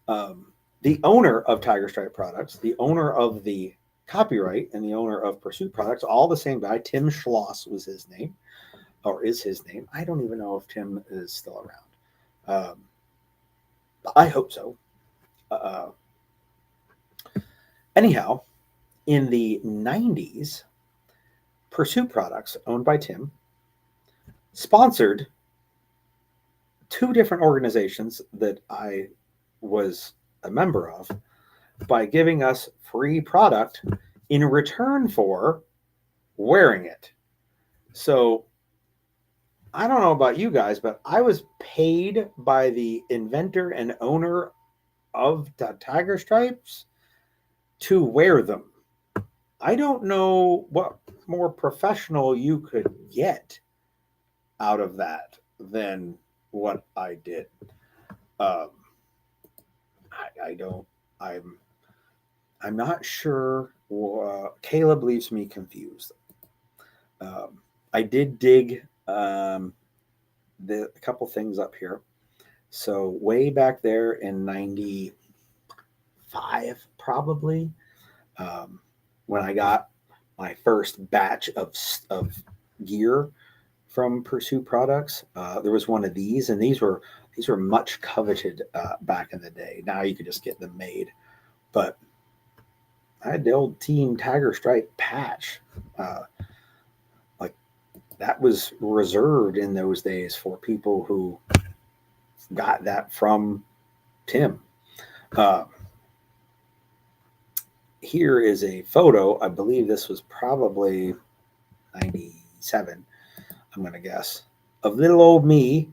The owner of Tiger Stripe Products, the owner of the copyright, and the owner of Pursuit Products, all the same guy. Tim Schloss was his name, or is his name. I don't even know if Tim is still around. I hope so. Anyhow, in the 90s, Pursuit Products, owned by Tim, sponsored two different organizations that I was a member of by giving us free product in return for wearing it. So I don't know about you guys, but I was paid by the inventor and owner of the tiger stripes to wear them. I don't know what more professional you could get out of that than what I did. I'm not sure. Caleb leaves me confused. I did dig a couple things up here. So way back there in 95, probably, when I got my first batch of gear from Pursuit Products, there was one of these, and these were much coveted back in the day. Now you could just get them made, but I had the old Team Tiger Stripe patch. Like that was reserved in those days for people who got that from Tim. Here is a photo. I believe this was probably 97. I'm going to guess, of little old me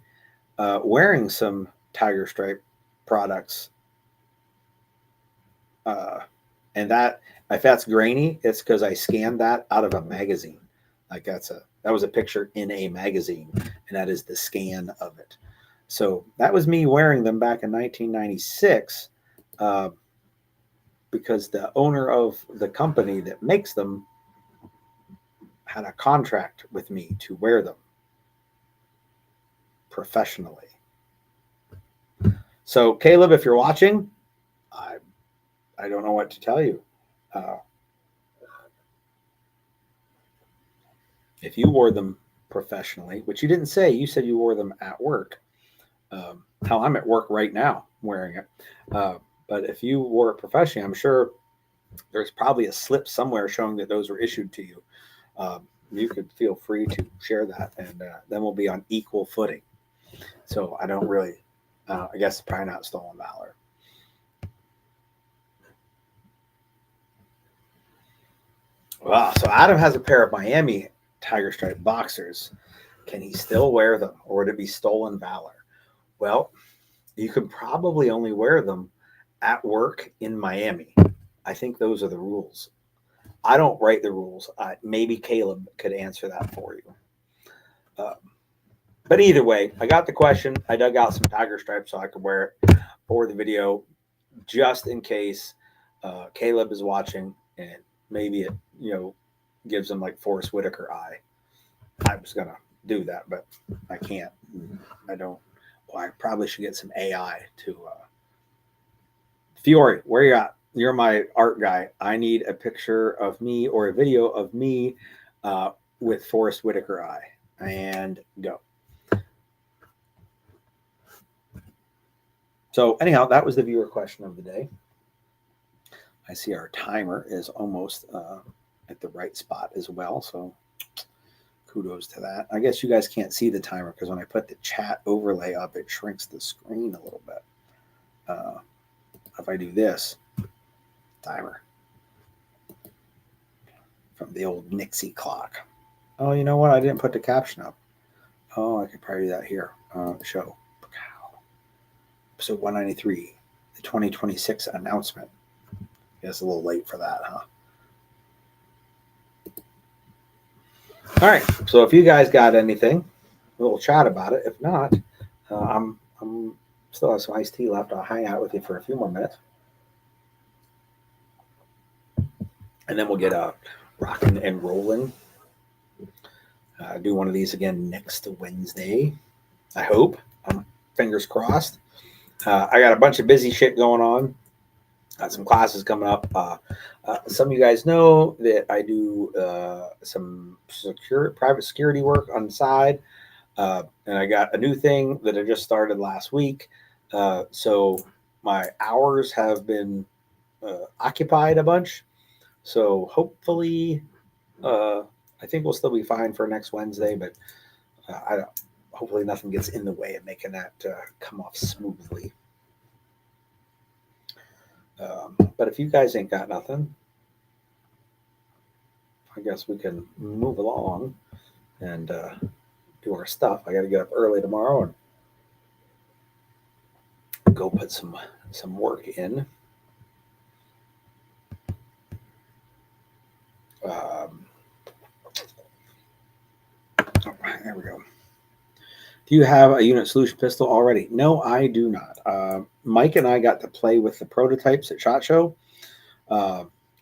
wearing some Tiger Stripe products. And that, if that's grainy, it's because I scanned that out of a magazine. Like that was a picture in a magazine, and that is the scan of it. So that was me wearing them back in 1996, because the owner of the company that makes them had a contract with me to wear them professionally. So Caleb, if you're watching, I don't know what to tell you. If you wore them professionally, which you didn't say, you said you wore them at work. How I'm at work right now wearing it. But if you wore it professionally, I'm sure there's probably a slip somewhere showing that those were issued to you. You could feel free to share that, and then we'll be on equal footing. So I don't really, I guess probably not stolen valor. Wow. So Adam has a pair of Miami Tiger Stripe boxers. Can he still wear them, or would it be stolen valor? Well, you could probably only wear them at work in Miami. I think those are the rules. I don't write the rules. Maybe Caleb could answer that for you. But either way, I got the question. I dug out some tiger stripes so I could wear it for the video, just in case Caleb is watching, and maybe it, gives them like Forrest Whitaker eye. I was gonna do that, but I can't. I don't. Well, I probably should get some AI to. Fiore, where you at? You're my art guy. I need a picture of me or a video of me with Forrest Whitaker eye. And go. So anyhow, that was the viewer question of the day. I see our timer is almost at the right spot as well. So kudos to that. I guess you guys can't see the timer because when I put the chat overlay up, it shrinks the screen a little bit. If I do this, timer from the old Nixie clock. Oh, you know what? I didn't put the caption up. Oh, I could probably do that here. Show. Episode 193, the 2026 announcement. Yeah, it's a little late for that, huh? All right. So if you guys got anything, we'll chat about it. If not, I'm still have some iced tea left. I'll hang out with you for a few more minutes. And then we'll get rocking and rolling. Do one of these again next Wednesday. I hope. Fingers crossed. I got a bunch of busy shit going on. Got some classes coming up. Some of you guys know that I do some private security work on the side. And I got a new thing that I just started last week. So my hours have been occupied a bunch. So hopefully, I think we'll still be fine for next Wednesday, but hopefully nothing gets in the way of making that come off smoothly. But if you guys ain't got nothing, I guess we can move along and do our stuff. I got to get up early tomorrow and go put some work in. There we go. Do you have a unit solution pistol already? No, I do not. Mike and I got to play with the prototypes at SHOT Show,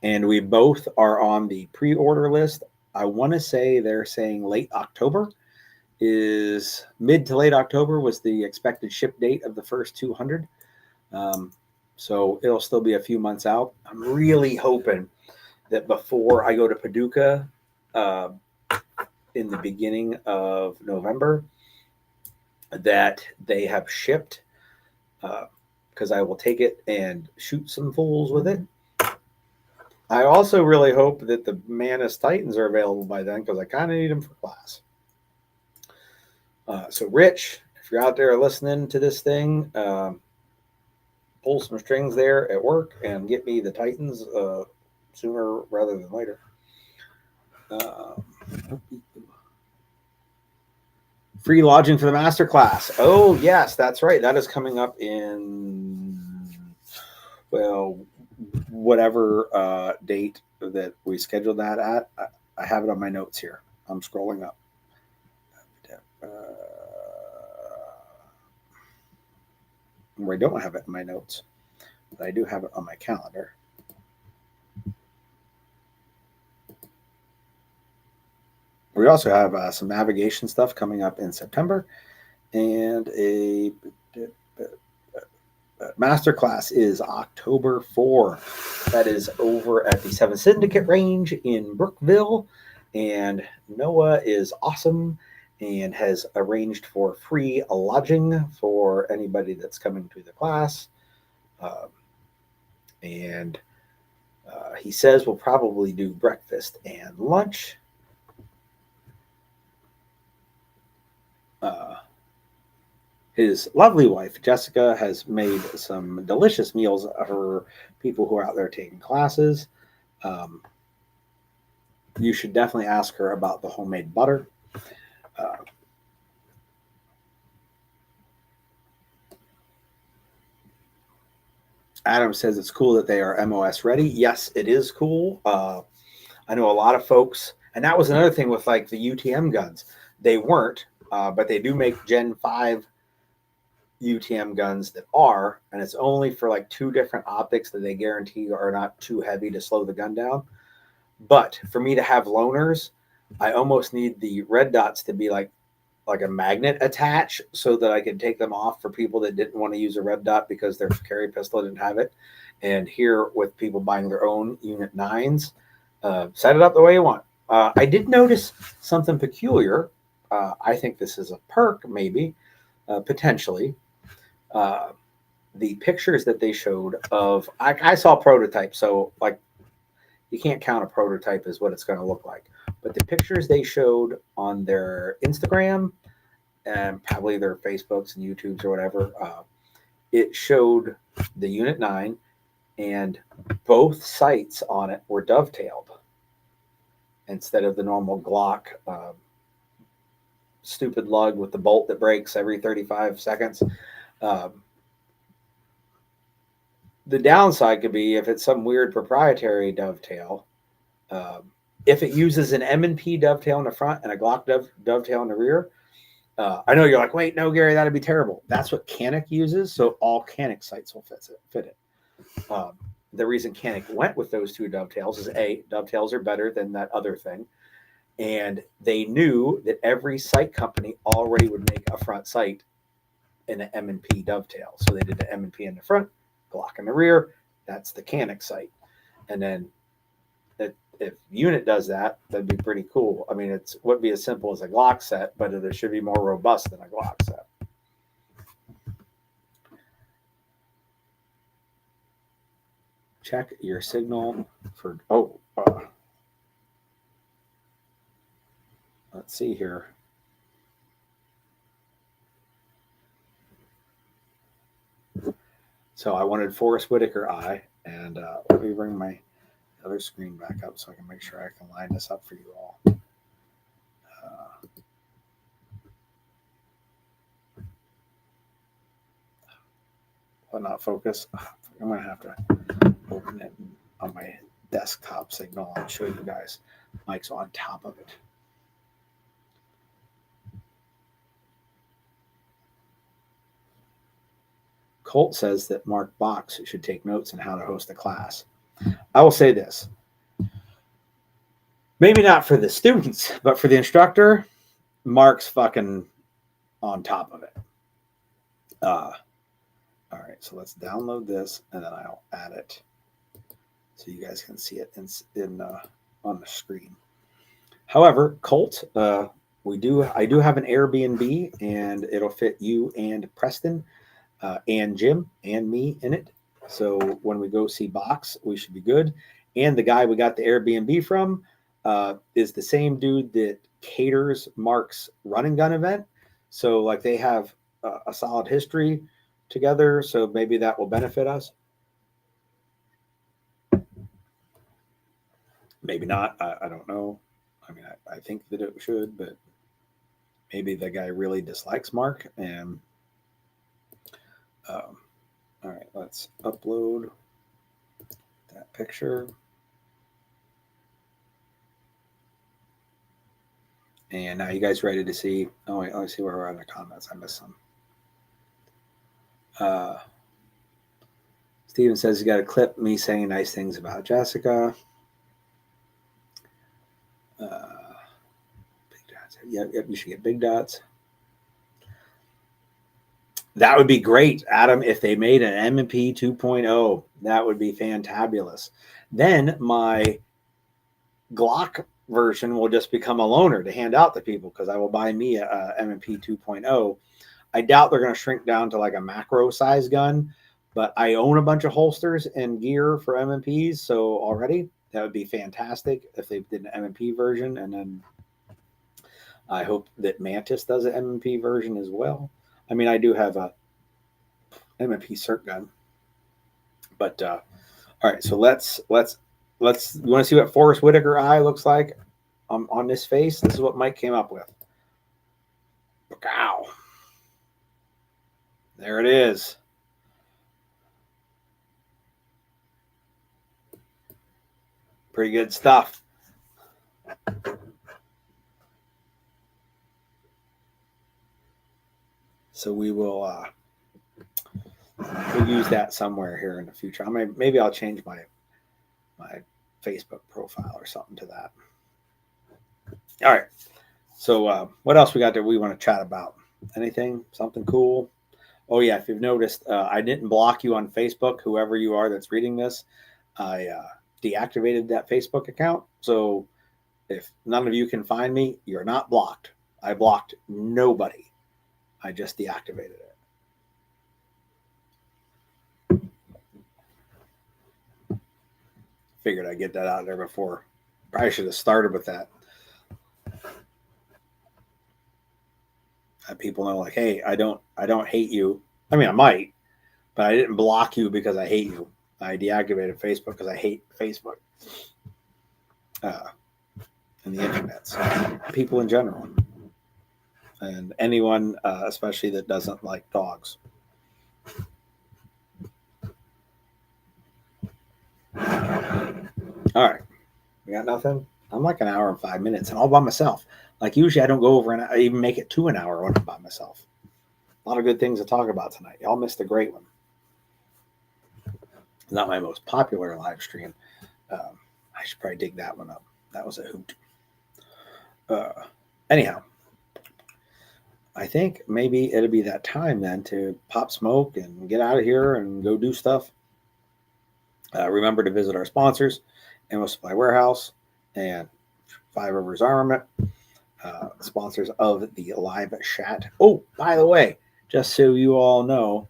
and we both are on the pre-order list. I want to say they're saying late October is mid to late October was the expected ship date of the first 200. So it'll still be a few months out. I'm really hoping that before I go to Paducah in the beginning of November, that they have shipped, because I will take it and shoot some fools with it. I also really hope that the Manus Titans are available by then, because I kind of need them for class. So Rich, if you're out there listening to this thing, pull some strings there at work and get me the Titans sooner rather than later. Free lodging for the master class. Oh, yes, that's right. That is coming up in, well, whatever date that we scheduled that at. I have it on my notes here. I'm scrolling up. Where I don't have it in my notes, but I do have it on my calendar. We also have some navigation stuff coming up in September, and a masterclass is October 4. That is over at the 7 Syndicate Range in Brookville, and Noah is awesome and has arranged for free lodging for anybody that's coming to the class. And he says we'll probably do breakfast and lunch. His lovely wife, Jessica, has made some delicious meals for people who are out there taking classes. You should definitely ask her about the homemade butter. Adam says it's cool that they are MOS ready. Yes, it is cool. I know a lot of folks, and that was another thing with like the UTM guns. They weren't, but they do make Gen 5 UTM guns that are, and it's only for like 2 different optics that they guarantee are not too heavy to slow the gun down. But for me to have loaners, I almost need the red dots to be like a magnet attach so that I can take them off for people that didn't want to use a red dot because their carry pistol didn't have it. And here with people buying their own Unit 9s, set it up the way you want. I did notice something peculiar. I think this is a perk, maybe, potentially. The pictures that they showed of, I saw prototypes, so like you can't count a prototype as what it's going to look like. But the pictures they showed on their Instagram and probably their Facebooks and YouTubes or whatever, it showed the Unit 9 and both sights on it were dovetailed instead of the normal Glock stupid lug with the bolt that breaks every 35 seconds. The downside could be if it's some weird proprietary dovetail. If it uses an M&P dovetail in the front and a Glock dovetail in the rear, I know you're like, wait, no, Gary, that'd be terrible. That's what Canik uses, so all Canik sights will fit it. The reason Canik went with those two dovetails is dovetails are better than that other thing, and they knew that every sight company already would make a front sight in an M&P dovetail, so they did the M&P in the front, Glock in the rear. That's the Canik sight, and then if Unit does that, that'd be pretty cool. I mean, it wouldn't be as simple as a Glock set, but it should be more robust than a Glock set. Check your signal for, let's see here. So I wanted Forrest Whitaker eye, and let me bring my other screen back up so I can make sure I can line this up for you all. Will not focus? I'm going to have to open it on my desktop signal. I'll show you guys. Mike's on top of it. Colt says that Mark Box should take notes on how to host a class. I will say this. Maybe not for the students, but for the instructor, Mark's fucking on top of it. All right, so let's download this, and then I'll add it so you guys can see it on the screen. However, Colt, I do have an Airbnb, and it'll fit you and Preston and Jim and me in it. So when we go see Box, we should be good. And the guy we got the Airbnb from is the same dude that caters Mark's run and gun event. So like they have a solid history together. So maybe that will benefit us. Maybe not. I don't know. I mean, I think that it should, but maybe the guy really dislikes Mark. And all right, let's upload that picture. And now you guys ready to see? Oh wait, let me see where we're on the comments. I missed some. Steven says he got a clip me saying nice things about Jessica. Big dots. Yep, you should get big dots. That would be great, Adam, if they made an M&P 2.0. That would be fantabulous. Then my Glock version will just become a loaner to hand out to people because I will buy me a M&P 2.0. I doubt they're going to shrink down to like a macro size gun, but I own a bunch of holsters and gear for M&Ps, so already that would be fantastic if they did an M&P version, and then I hope that Mantis does an M&P version as well. I mean, I do have a M&P cert gun, but all right. So let's. You want to see what Forrest Whitaker eye looks like on this face? This is what Mike came up with. Wow. There it is. Pretty good stuff. So we will we'll use that somewhere here in the future. Maybe I'll change my Facebook profile or something to that. All right. So what else we got that we want to chat about? Anything? Something cool? Oh yeah, if you've noticed, I didn't block you on Facebook. Whoever you are that's reading this, I deactivated that Facebook account. So if none of you can find me, you're not blocked. I blocked nobody. I just deactivated it. Figured I'd get that out there before. Probably should have started with that. People know, like, hey, I don't hate you. I mean, I might, but I didn't block you because I hate you. I deactivated Facebook because I hate Facebook and the internet. People in general, and anyone, especially that doesn't like dogs. All right, we got nothing. I'm like an hour and 5 minutes, and all by myself. Like usually, I don't go over and I even make it to an hour when I'm by myself. A lot of good things to talk about tonight. Y'all missed a great one. Not my most popular live stream. I should probably dig that one up. That was a hoot. Anyhow, I think maybe it'll be that time then to pop smoke and get out of here and go do stuff. Remember to visit our sponsors, Ammo Supply Warehouse and Five Rivers Armament, sponsors of the Liveshat. Oh, by the way, just so you all know,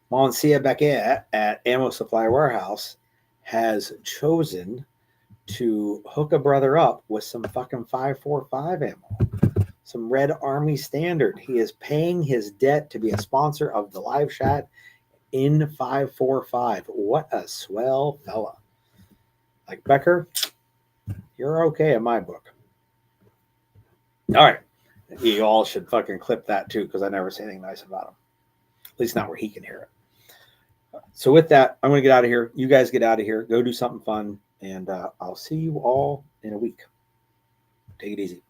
Monsieur Beckett at Ammo Supply Warehouse has chosen to hook a brother up with some fucking 545 ammo, some Red Army Standard. He is paying his debt to be a sponsor of the Liveshat in 545. What a swell fella. Like Becker, you're okay in my book. All right. You all should fucking clip that too, because I never say anything nice about him. At least not where he can hear it. So with that, I'm going to get out of here. You guys get out of here. Go do something fun. And I'll see you all in a week. Take it easy.